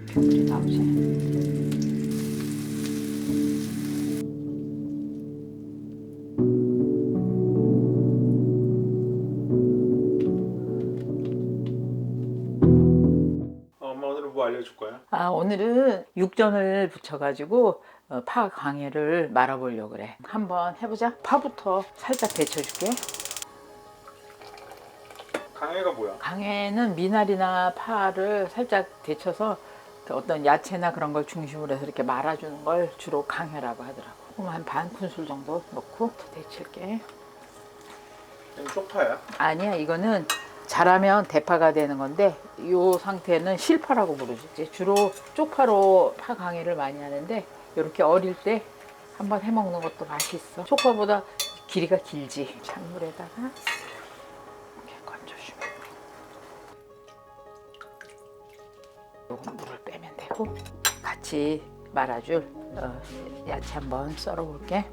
빗물이 나오지. 엄마 오늘은 뭐 알려줄 거야? 오늘은 육전을 붙여가지고 파 강해를 말아보려고 그래. 한번 해보자. 파부터 살짝 데쳐줄게. 강해가 뭐야? 강해는 미나리나 파를 살짝 데쳐서 그 어떤 야채나 그런 걸 중심으로 해서 이렇게 말아주는 걸 주로 강해라고 하더라고. 그럼 한 반 큰술 정도 넣고 데칠게. 이건 쪽파야? 아니야, 이거는 자라면 대파가 되는 건데 이 상태는 실파라고 부르지. 주로 쪽파로 파 강해를 많이 하는데 이렇게 어릴 때 한번 해먹는 것도 맛있어. 쪽파보다 길이가 길지. 찬물에다가 이렇게 건져주면 요거 물을 빼면 되고, 같이 말아줄 야채 한번 썰어 볼게.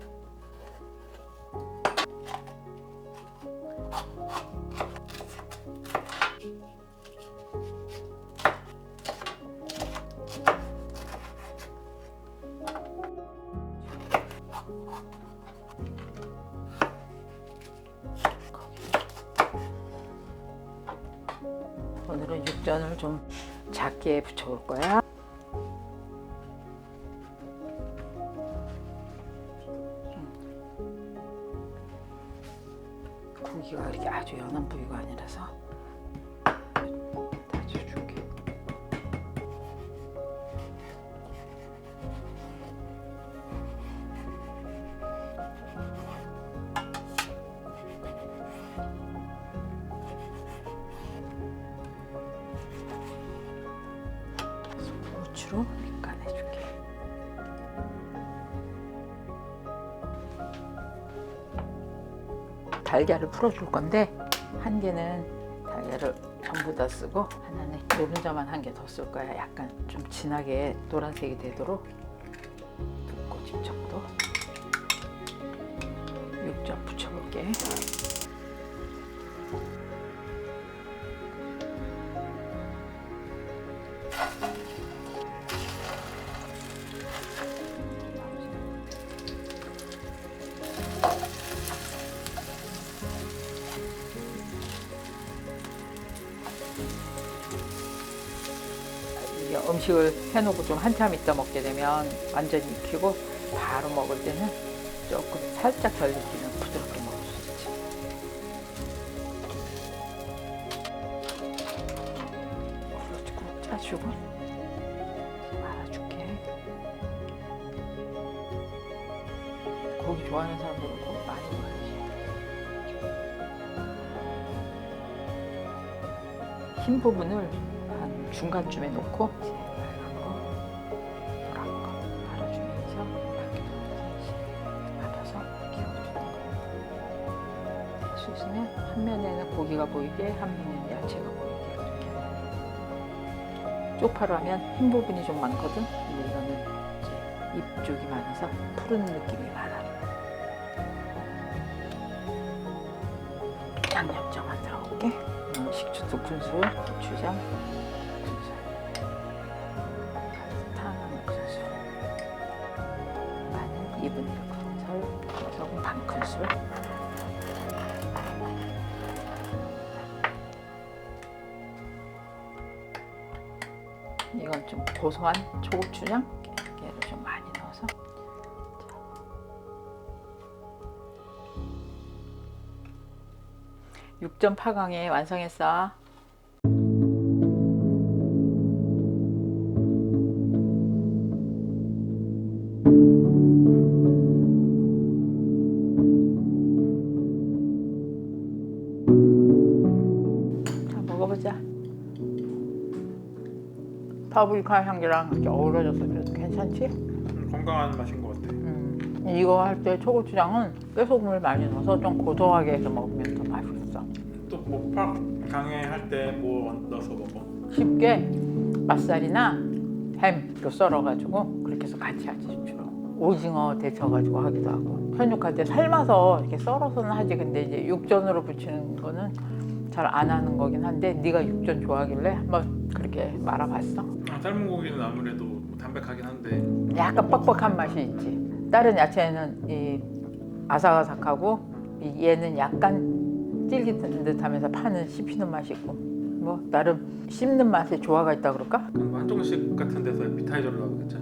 오늘은 육전을 좀 작게 부쳐볼 거야. 고기가 그렇게 아주 연한 부위가 아니라서 다져줄게. 고추로 밑간해줄게. 달걀을 풀어줄 건데 한 개는 달걀을 전부 다 쓰고 하나는 노른자만 한 개 더 쓸 거야. 약간 좀 진하게 노란색이 되도록 두 꼬집 정도 육전 붙여볼게. 음식을 해놓고 좀 한참 있다 먹게 되면 완전히 익히고 바로 먹을 때는 조금 살짝 덜 익히면 부드럽게 먹을 수 있지. 물로 조금 짜주고 말아줄게. 고기 좋아하는 사람들은 꼭 많이 넣어야지. 흰 부분을 한 중간쯤에 놓고 빨간 거, 노란 거 말아주면서 말아서 끼워주는 거야. 될 수 있으면 한 면에는 고기가 보이게, 한 면에는 야채가 보이게 이렇게. 쪽파로 하면 흰 부분이 좀 많거든. 근데 이거는 이제 잎 쪽이 많아서 푸른 느낌이 많아. 양념장 만들어 볼게. 식초 2큰술, 고추장 2큰술, 파스타 1큰술, 마늘 2분의 1큰술, 소금 반 큰술. 이건 좀 고소한 초고추장, 얘를 좀 많이 넣어서. 육전 파강에 완성했어. 자, 먹어보자. 파프리카 향기랑 이렇게 어우러져서 그래도 괜찮지? 건강한 맛인 것 같아. 이거 할 때 초고추장은 깨소금을 많이 넣어서 좀 고소하게 해서 먹으면 더 맛있어. 또 뭐 파 강해 할 때 뭐 넣어서 먹어? 쉽게 맛살이나 햄 이렇게 썰어가지고 그렇게 해서 같이 하지 주로. 오징어 데쳐가지고 하기도 하고, 편육할 때 삶아서 이렇게 썰어서는 하지. 근데 이제 육전으로 부치는 거는 잘 안 하는 거긴 한데 네가 육전 좋아하길래 한번 그렇게 말아봤어. 삶은 고기는 아무래도 담백하긴 한데 약간 뻑뻑한 맛이 있지. 다른 야채는 이 아삭아삭하고 얘는 약간 질깃듯하면서 파는 씹히는 맛이 있고 뭐 나름 씹는 맛에 조화가 있다 그럴까? 그럼 뭐 한정식 같은 데서 에피타이저로 나오겠죠?